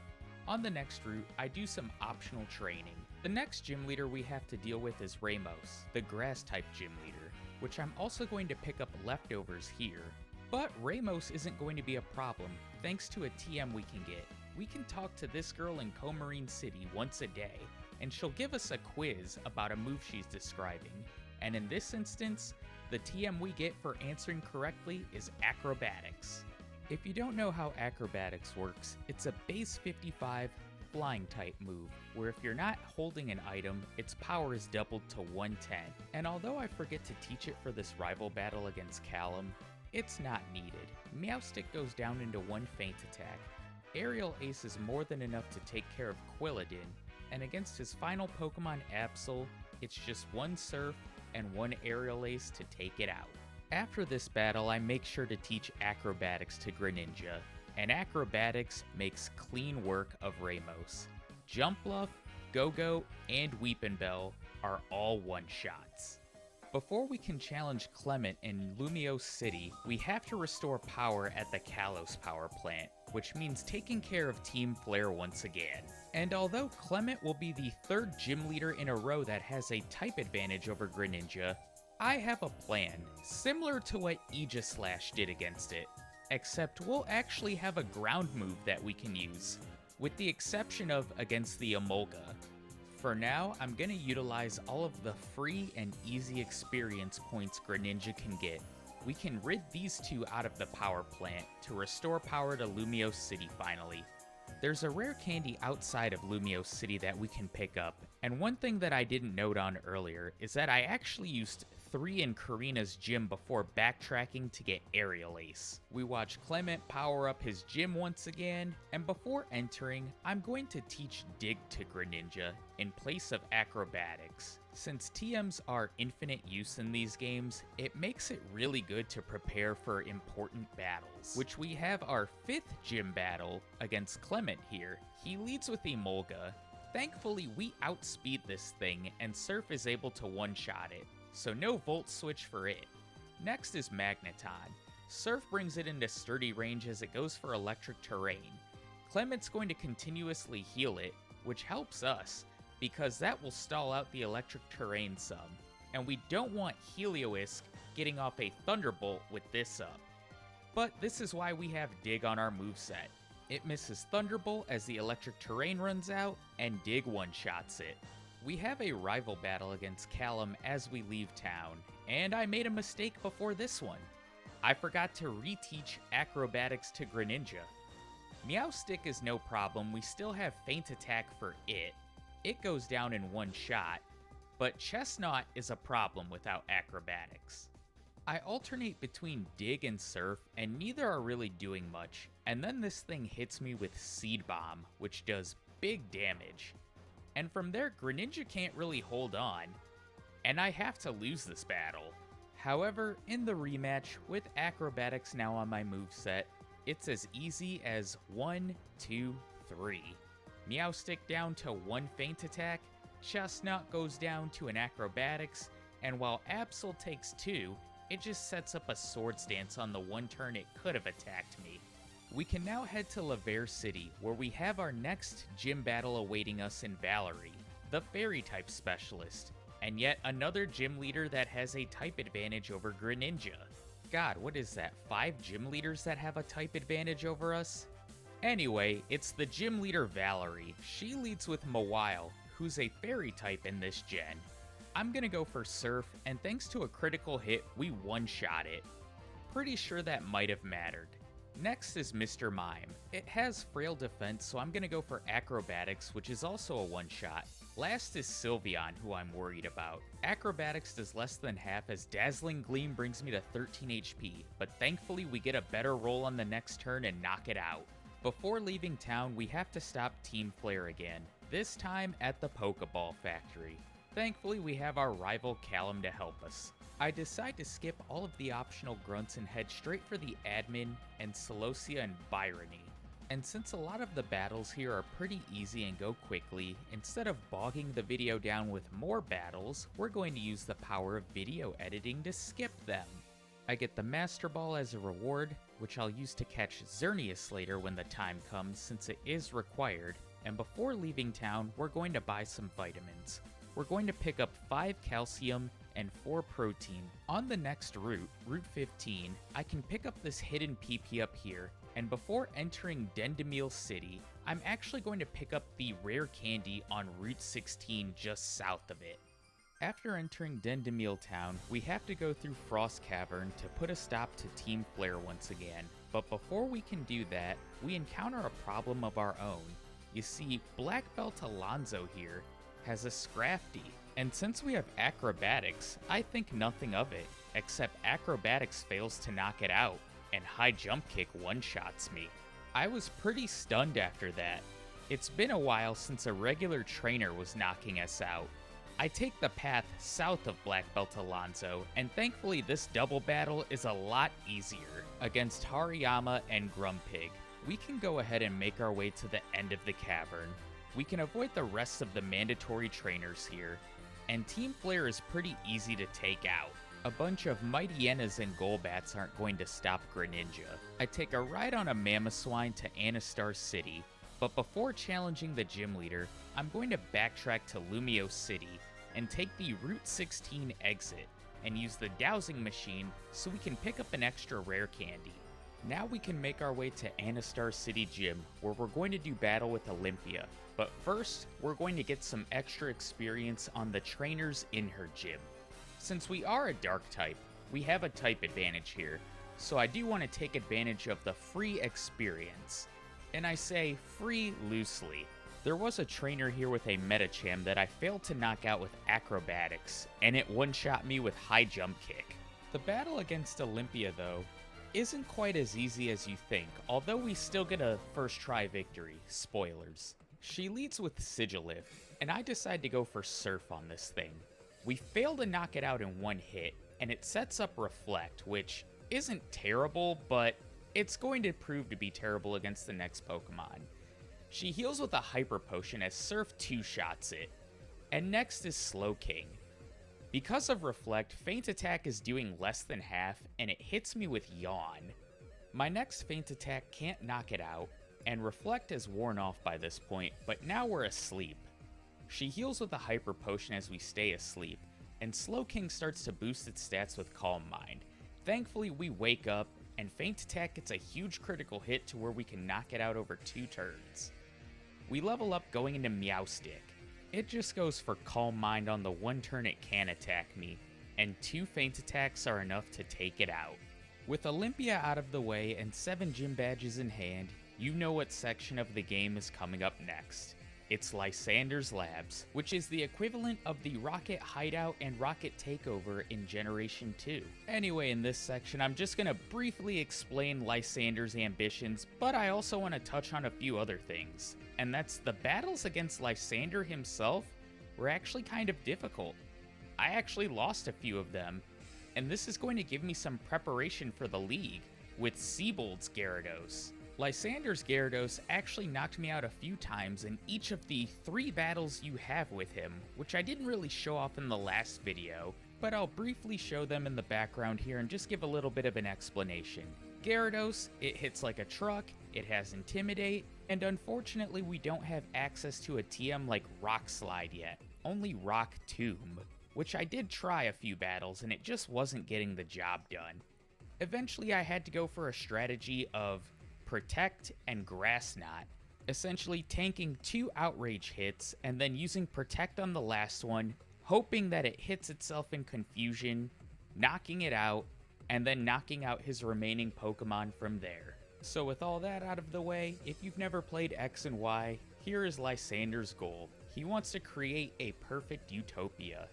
On the next route, I do some optional training. The next gym leader we have to deal with is Ramos, the grass-type gym leader, which I'm also going to pick up leftovers here. But Ramos isn't going to be a problem, thanks to a TM we can get. We can talk to this girl in Comarine City once a day, and she'll give us a quiz about a move she's describing. And in this instance, the TM we get for answering correctly is Acrobatics. If you don't know how Acrobatics works, it's a base 55 flying type move, where if you're not holding an item, its power is doubled to 110. And although I forget to teach it for this rival battle against Callum, it's not needed. Meowstic goes down into one feint attack. Aerial Ace is more than enough to take care of Quilladin, and against his final Pokemon Absol, it's just one Surf and one Aerial Ace to take it out. After this battle, I make sure to teach Acrobatics to Greninja, and Acrobatics makes clean work of Ramos. Jump Bluff, Go-Go, and Weepinbell are all one-shots. Before we can challenge Clement in Lumiose City, we have to restore power at the Kalos power plant, which means taking care of Team Flare once again. And although Clement will be the third gym leader in a row that has a type advantage over Greninja, I have a plan, similar to what Aegislash did against it, except we'll actually have a ground move that we can use, with the exception of against the Emolga. For now, I'm going to utilize all of the free and easy experience points Greninja can get. We can rid these two out of the power plant to restore power to Lumiose City finally. There's a rare candy outside of Lumiose City that we can pick up, and one thing that I didn't note on earlier is that I actually used 3 in Karina's gym before backtracking to get Aerial Ace. We watch Clement power up his gym once again, and before entering, I'm going to teach Dig to Greninja in place of Acrobatics. Since TMs are infinite use in these games, it makes it really good to prepare for important battles, which we have our 5th gym battle against Clement here. He leads with Emolga. Thankfully, we outspeed this thing, and Surf is able to one-shot it, so no Volt Switch for it. Next is Magneton. Surf brings it into sturdy range as it goes for electric terrain. Clement's going to continuously heal it, which helps us, because that will stall out the electric terrain some, and we don't want Heliolisk getting off a Thunderbolt with this up. But this is why we have Dig on our moveset. It misses Thunderbolt as the electric terrain runs out, and Dig one-shots it. We have a rival battle against Callum as we leave town, and I made a mistake before this one. I forgot to reteach Acrobatics to Greninja. Meowstic is no problem, we still have Feint Attack for it. It goes down in one shot, but Chestnut is a problem without Acrobatics. I alternate between Dig and Surf, and neither are really doing much, and then this thing hits me with Seed Bomb, which does big damage. And from there, Greninja can't really hold on, and I have to lose this battle. However, in the rematch, with Acrobatics now on my moveset, it's as easy as 1, 2, 3. Meowstic down to 1 Feint Attack, Chestnut goes down to an Acrobatics, and while Absol takes 2, it just sets up a Swords Dance on the one turn it could have attacked me. We can now head to Laver City, where we have our next gym battle awaiting us in Valerie, the Fairy-type specialist, and yet another gym leader that has a type advantage over Greninja. God, what is that, 5 gym leaders that have a type advantage over us? Anyway, it's the gym leader Valerie. She leads with Mawile, who's a fairy type in this gen. I'm gonna go for Surf, and thanks to a critical hit, we one-shot it. Pretty sure that might have mattered. Next is Mr. Mime. It has frail defense, so I'm gonna go for Acrobatics, which is also a one-shot. Last is Sylveon, who I'm worried about. Acrobatics does less than half, as Dazzling Gleam brings me to 13 HP, but thankfully we get a better roll on the next turn and knock it out. Before leaving town, we have to stop Team Flare again, this time at the Pokeball Factory. Thankfully, we have our rival Callum to help us. I decide to skip all of the optional grunts and head straight for the Admin and Celosia and Byrony. And since a lot of the battles here are pretty easy and go quickly, instead of bogging the video down with more battles, we're going to use the power of video editing to skip them. I get the Master Ball as a reward, which I'll use to catch Xerneas later when the time comes, since it is required, and before leaving town, we're going to buy some vitamins. We're going to pick up 5 calcium and 4 protein. On the next route, Route 15, I can pick up this hidden PP up here, and before entering Dendemille City, I'm actually going to pick up the rare candy on Route 16 just south of it. After entering Dendemille Town, we have to go through Frost Cavern to put a stop to Team Flare once again, but before we can do that, we encounter a problem of our own. You see, Black Belt Alonzo here has a Scrafty, and since we have Acrobatics, I think nothing of it, except Acrobatics fails to knock it out, and High Jump Kick one-shots me. I was pretty stunned after that. It's been a while since a regular trainer was knocking us out. I take the path south of Black Belt Alonzo, and thankfully this double battle is a lot easier against Hariyama and Grumpig. We can go ahead and make our way to the end of the cavern. We can avoid the rest of the mandatory trainers here, and Team Flare is pretty easy to take out. A bunch of Mightyenas and Golbats aren't going to stop Greninja. I take a ride on a Mamoswine to Anastar City, but before challenging the gym leader, I'm going to backtrack to Lumio City and take the Route 16 exit and use the dowsing machine so we can pick up an extra rare candy. Now we can make our way to Anastar City Gym, where we're going to do battle with Olympia, but first, we're going to get some extra experience on the trainers in her gym. Since we are a dark type, we have a type advantage here, so I do want to take advantage of the free experience. And I say free loosely. There was a trainer here with a Metacham that I failed to knock out with Acrobatics, and it one-shot me with High Jump Kick. The battle against Olympia, though, isn't quite as easy as you think, although we still get a first try victory. Spoilers. She leads with Sigilif, and I decide to go for Surf on this thing. We fail to knock it out in one hit, and it sets up Reflect, which isn't terrible, but it's going to prove to be terrible against the next Pokemon. She heals with a Hyper Potion as Surf two-shots it. And next is Slowking. Because of Reflect, Feint Attack is doing less than half, and it hits me with Yawn. My next Feint Attack can't knock it out, and Reflect is worn off by this point, but now we're asleep. She heals with a Hyper Potion as we stay asleep, and Slowking starts to boost its stats with Calm Mind. Thankfully, we wake up, and Feint Attack gets a huge critical hit to where we can knock it out over 2 turns. We level up going into Meowstic. It just goes for Calm Mind on the one turn it can attack me, and 2 Feint Attacks are enough to take it out. With Olympia out of the way and 7 gym badges in hand, you know what section of the game is coming up next. It's Lysander's Labs, which is the equivalent of the Rocket Hideout and Rocket Takeover in Generation 2. Anyway, in this section, I'm just gonna briefly explain Lysander's ambitions, but I also want to touch on a few other things. And that's the battles against Lysander himself were actually kind of difficult. I actually lost a few of them, and this is going to give me some preparation for the league with Siebold's Gyarados. Lysander's Gyarados actually knocked me out a few times in each of the 3 battles you have with him, which I didn't really show off in the last video, but I'll briefly show them in the background here and just give a little bit of an explanation. Gyarados, it hits like a truck, it has Intimidate, and unfortunately we don't have access to a TM like Rock Slide yet, only Rock Tomb, which I did try a few battles and it just wasn't getting the job done. Eventually I had to go for a strategy of Protect and Grass Knot, essentially tanking 2 Outrage hits and then using Protect on the last one, hoping that it hits itself in confusion, knocking it out, and then knocking out his remaining Pokemon from there. So with all that out of the way, if you've never played X and Y, here is Lysander's goal. He wants to create a perfect utopia,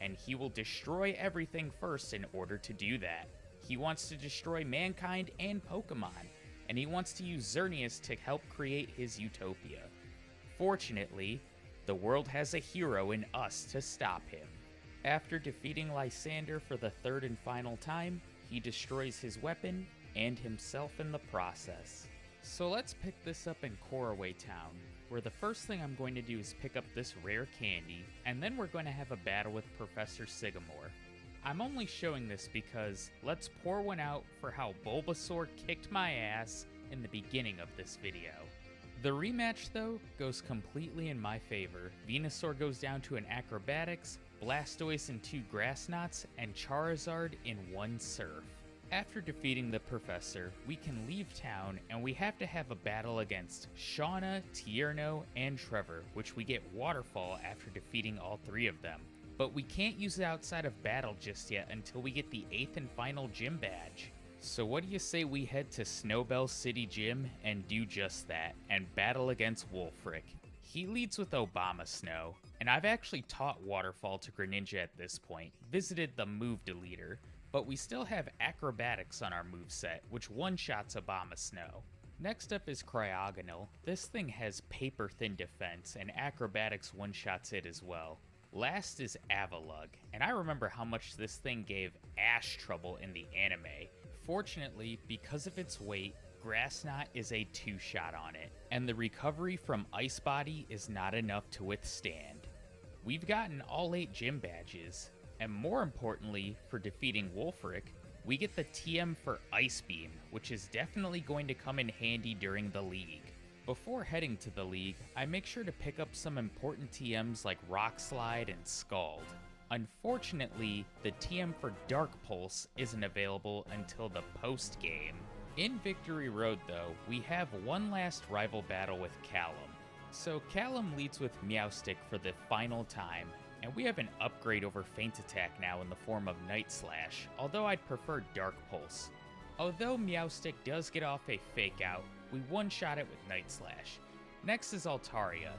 and he will destroy everything first in order to do that. He wants to destroy mankind and Pokemon, and he wants to use Xerneas to help create his utopia. Fortunately, the world has a hero in us to stop him. After defeating Lysander for the third and final time, he destroys his weapon and himself in the process. So let's pick this up in Koraway Town, where the first thing I'm going to do is pick up this rare candy, and then we're going to have a battle with Professor Sycamore. I'm only showing this because let's pour one out for how Bulbasaur kicked my ass in the beginning of this video. The rematch, though, goes completely in my favor. Venusaur goes down to an Acrobatics, Blastoise in 2 Grass Knots, and Charizard in 1 Surf. After defeating the Professor, we can leave town, and we have to have a battle against Shauna, Tierno, and Trevor, which we get Waterfall after defeating all 3 of them. But we can't use it outside of battle just yet until we get the 8th and final gym badge. So what do you say we head to Snowbell City Gym and do just that, and battle against Wolfric? He leads with Obama Snow, and I've actually taught Waterfall to Greninja at this point, visited the move deleter, but we still have Acrobatics on our moveset, which one-shots Obama Snow. Next up is Cryogonal. This thing has paper-thin defense, and Acrobatics one-shots it as well. Last is Avalugg, and I remember how much this thing gave Ash trouble in the anime. Fortunately, because of its weight, Grass Knot is a 2-shot on it, and the recovery from Ice Body is not enough to withstand. We've gotten all 8 gym badges, and more importantly, for defeating Wolfric, we get the TM for Ice Beam, which is definitely going to come in handy during the league. Before heading to the league, I make sure to pick up some important TMs like Rock Slide and Scald. Unfortunately, the TM for Dark Pulse isn't available until the post-game. In Victory Road though, we have one last rival battle with Callum. So Callum leads with Meowstic for the final time, and we have an upgrade over Feint Attack now in the form of Night Slash, although I'd prefer Dark Pulse. Although Meowstic does get off a Fake Out, we one-shot it with Night Slash. Next is Altaria.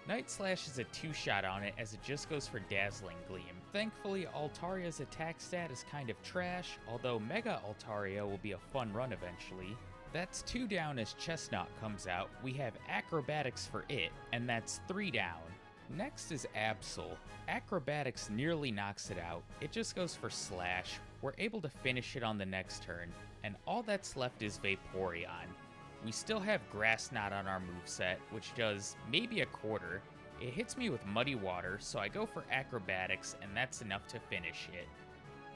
Night Slash is a 2-shot on it as it just goes for Dazzling Gleam. Thankfully, Altaria's attack stat is kind of trash, although Mega Altaria will be a fun run eventually. That's 2 down as Chestnut comes out. We have Acrobatics for it, and that's 3 down. Next is Absol. Acrobatics nearly knocks it out. It just goes for Slash. We're able to finish it on the next turn, and all that's left is Vaporeon. We still have Grass Knot on our moveset, which does maybe a quarter. It hits me with Muddy Water, so I go for Acrobatics, and that's enough to finish it.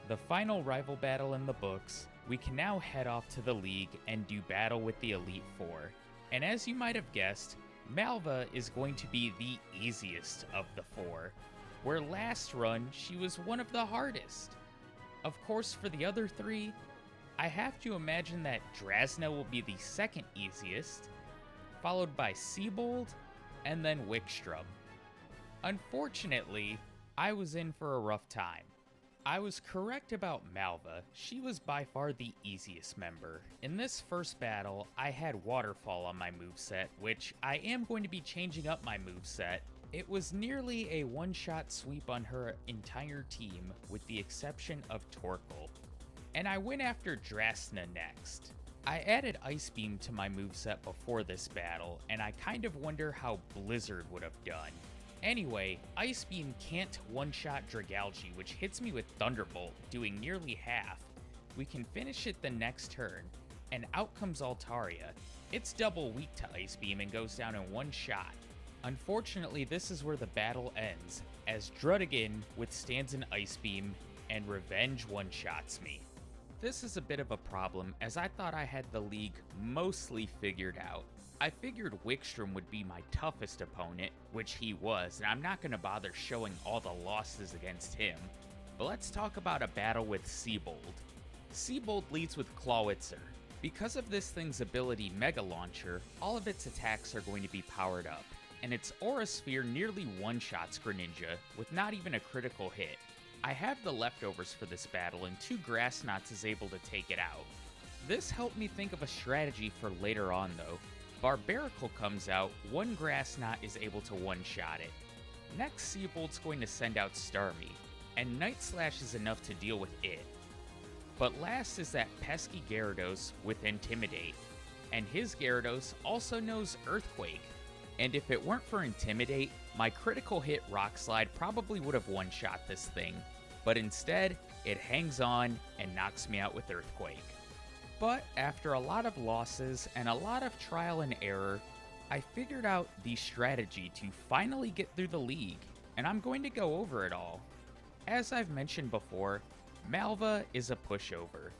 The final rival battle in the books, we can now head off to the league and do battle with the Elite Four. And as you might have guessed, Malva is going to be the easiest of the 4, where last run she was one of the hardest. Of course, for the other 3, I have to imagine that Drasna will be the second easiest, followed by Seabold, and then Wickstrom. Unfortunately, I was in for a rough time. I was correct about Malva. She was by far the easiest member. In this first battle, I had Waterfall on my moveset, which I am going to be changing up my moveset. It was nearly a one-shot sweep on her entire team, with the exception of Torkoal. And I went after Drasna next. I added Ice Beam to my moveset before this battle, and I kind of wonder how Blizzard would have done. Anyway, Ice Beam can't one-shot Dragalge, which hits me with Thunderbolt, doing nearly half. We can finish it the next turn, and out comes Altaria. It's double weak to Ice Beam and goes down in one shot. Unfortunately, this is where the battle ends, as Druddigan withstands an Ice Beam, and Revenge one-shots me. This is a bit of a problem, as I thought I had the league mostly figured out. I figured Wickstrom would be my toughest opponent, which he was, and I'm not going to bother showing all the losses against him. But let's talk about a battle with Seabold. Seabold leads with Clawitzer. Because of this thing's ability Mega Launcher, all of its attacks are going to be powered up, and its Aura Sphere nearly one-shots Greninja, with not even a critical hit. I have the leftovers for this battle, and 2 Grass Knots is able to take it out. This helped me think of a strategy for later on though. Barbaracle comes out, one Grass Knot is able to one-shot it. Next, Seabold's going to send out Starmie, and Night Slash is enough to deal with it. But last is that pesky Gyarados with Intimidate, and his Gyarados also knows Earthquake. And if it weren't for Intimidate, my critical hit Rock Slide probably would have one-shot this thing, but instead, it hangs on and knocks me out with Earthquake. But after a lot of losses and a lot of trial and error, I figured out the strategy to finally get through the league, and I'm going to go over it all. As I've mentioned before, Malva is a pushover.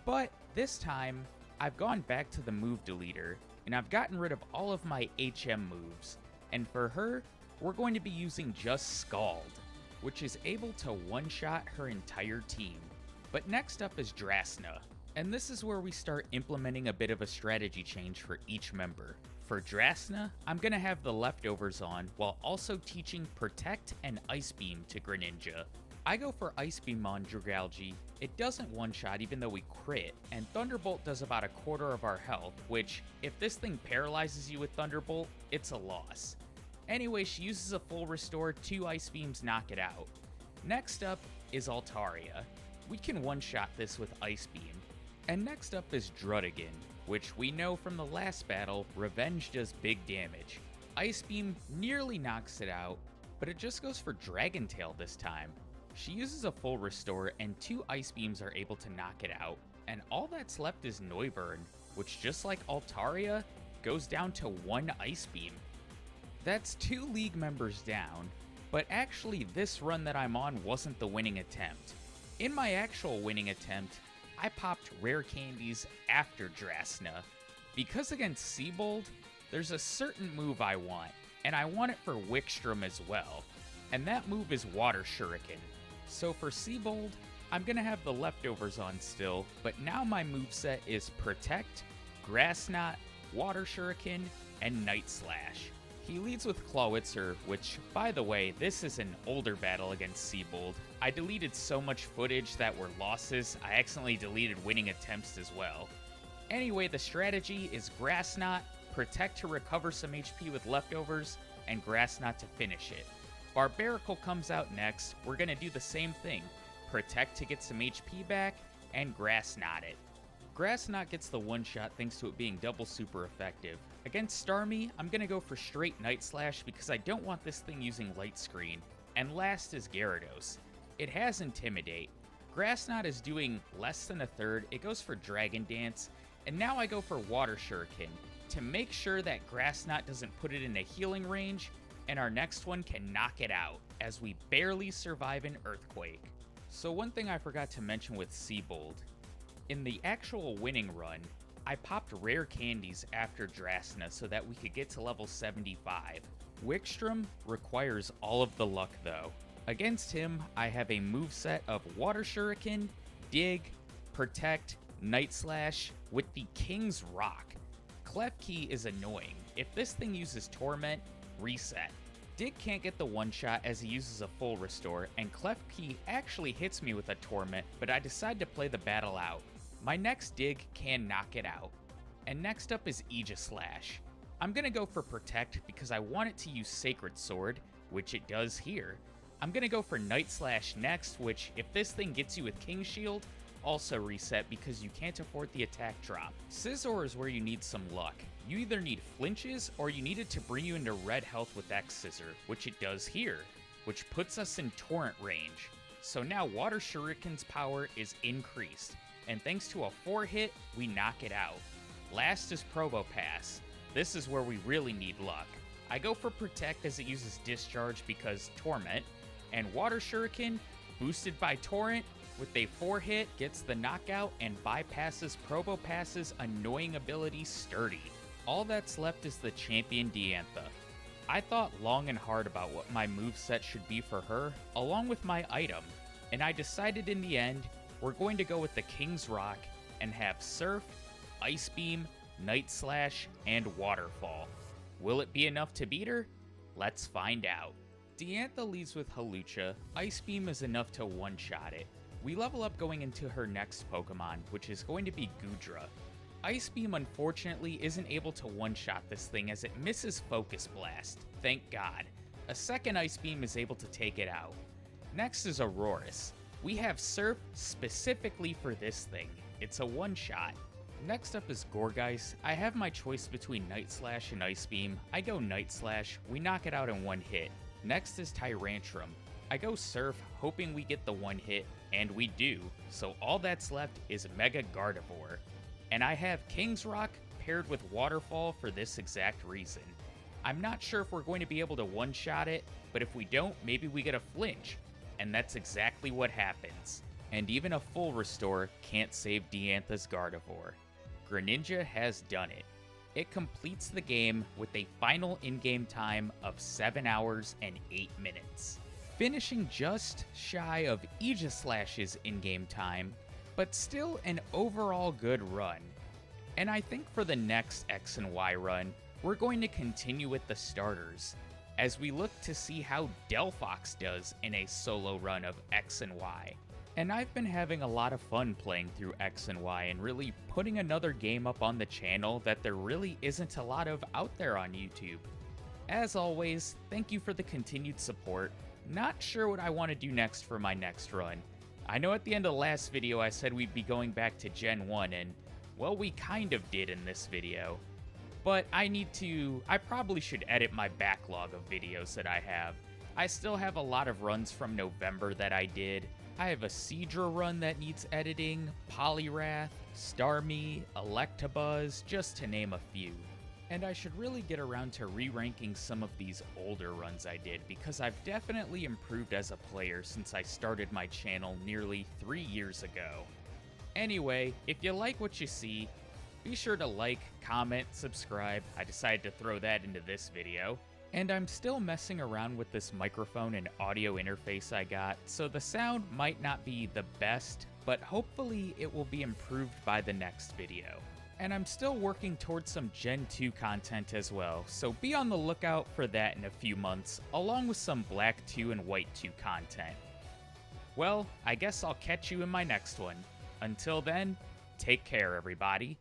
But this time, I've gone back to the move deleter, and I've gotten rid of all of my HM moves, and for her, we're going to be using just Scald, which is able to one-shot her entire team. But next up is Drasna, and this is where we start implementing a bit of a strategy change for each member. For Drasna, I'm going to have the leftovers on while also teaching Protect and Ice Beam to Greninja. I go for Ice Beam on Dragalge. It doesn't one-shot even though we crit, and Thunderbolt does about a quarter of our health, which, if this thing paralyzes you with Thunderbolt, it's a loss. Anyway, she uses a full restore, 2 Ice Beams knock it out. Next up is Altaria. We can one-shot this with Ice Beam. And next up is Druddigon, which we know from the last battle, Revenge does big damage. Ice Beam nearly knocks it out, but it just goes for Dragon Tail this time. She uses a full restore and 2 Ice Beams are able to knock it out, and all that's left is Noivern, which just like Altaria, goes down to 1 Ice Beam. That's 2 league members down, but actually this run that I'm on wasn't the winning attempt. In my actual winning attempt, I popped rare candies after Drasna. Because against Seabold, there's a certain move I want, and I want it for Wickstrom as well, and that move is Water Shuriken. So for Seabold, I'm gonna have the leftovers on still, but now my moveset is Protect, Grass Knot, Water Shuriken, and Night Slash. He leads with Clawitzer, which, by the way, this is an older battle against Seabold. I deleted so much footage that were losses, I accidentally deleted winning attempts as well. Anyway, the strategy is Grass Knot, Protect to recover some HP with leftovers, and Grass Knot to finish it. Barbaracle comes out next, we're gonna do the same thing. Protect to get some HP back, and Grass Knot it. Grass Knot gets the one-shot thanks to it being double super effective. Against Starmie, I'm gonna go for straight Night Slash because I don't want this thing using Light Screen. And last is Gyarados. It has Intimidate. Grass Knot is doing less than a third, it goes for Dragon Dance, and now I go for Water Shuriken to make sure that Grass Knot doesn't put it in a healing range, and our next one can knock it out, as we barely survive an Earthquake. So one thing I forgot to mention with Seabold. In the actual winning run, I popped rare candies after Drasna so that we could get to level 75. Wickstrom requires all of the luck though. Against him, I have a moveset of Water Shuriken, Dig, Protect, Night Slash with the King's Rock. Klefki is annoying. If this thing uses Torment, reset. Dig can't get the one-shot as he uses a full restore, and Klefki actually hits me with a Torment, but I decide to play the battle out. My next Dig can knock it out. And next up is Aegislash. I'm gonna go for Protect because I want it to use Sacred Sword, which it does here. I'm gonna go for Night Slash next, which if this thing gets you with King Shield, also reset because you can't afford the attack drop. Scizor is where you need some luck. You either need flinches or you need it to bring you into red health with X Scissor, which it does here, which puts us in Torrent range. So now Water Shuriken's power is increased, and thanks to a 4-hit, we knock it out. Last is Probopass. This is where we really need luck. I go for Protect as it uses Discharge because Torment, and Water Shuriken, boosted by Torrent, with a 4-hit, gets the knockout and bypasses Probopass's annoying ability Sturdy. All that's left is the champion Diantha. I thought long and hard about what my moveset should be for her, along with my item, and I decided in the end, we're going to go with the King's Rock and have Surf, Ice Beam, Night Slash, and Waterfall. Will it be enough to beat her? Let's find out. Diantha leads with Hawlucha. Ice Beam is enough to one-shot it. We level up going into her next Pokemon, which is going to be Goodra. Ice Beam unfortunately isn't able to one-shot this thing as it misses Focus Blast, thank God. A second Ice Beam is able to take it out. Next is Aurorus. We have Surf specifically for this thing. It's a one-shot. Next up is Gourgeist. I have my choice between Night Slash and Ice Beam. I go Night Slash, we knock it out in one hit. Next is Tyrantrum. I go Surf, hoping we get the one hit, and we do, so all that's left is Mega Gardevoir. And I have King's Rock paired with Waterfall for this exact reason. I'm not sure if we're going to be able to one-shot it, but if we don't, maybe we get a flinch. And that's exactly what happens. And even a full restore can't save Diantha's Gardevoir. Greninja has done it. It completes the game with a final in-game time of 7 hours and 8 minutes. Finishing just shy of Aegislash's in-game time, but still an overall good run. And I think for the next X and Y run, we're going to continue with the starters, as we look to see how Delphox does in a solo run of X and Y. And I've been having a lot of fun playing through X and Y and really putting another game up on the channel that there really isn't a lot of out there on YouTube. As always, thank you for the continued support. Not sure what I want to do next for my next run. I know at the end of the last video I said we'd be going back to Gen 1 and, well, we kind of did in this video. But I probably should edit my backlog of videos that I have. I still have a lot of runs from November that I did. I have a Seadra run that needs editing, Poliwrath, Starmie, Electabuzz, just to name a few. And I should really get around to re-ranking some of these older runs I did, because I've definitely improved as a player since I started my channel nearly 3 years ago. Anyway, if you like what you see, be sure to like, comment, subscribe. I decided to throw that into this video. And I'm still messing around with this microphone and audio interface I got, so the sound might not be the best, but hopefully it will be improved by the next video. And I'm still working towards some Gen 2 content as well, so be on the lookout for that in a few months, along with some Black 2 and White 2 content. Well, I guess I'll catch you in my next one. Until then, take care everybody.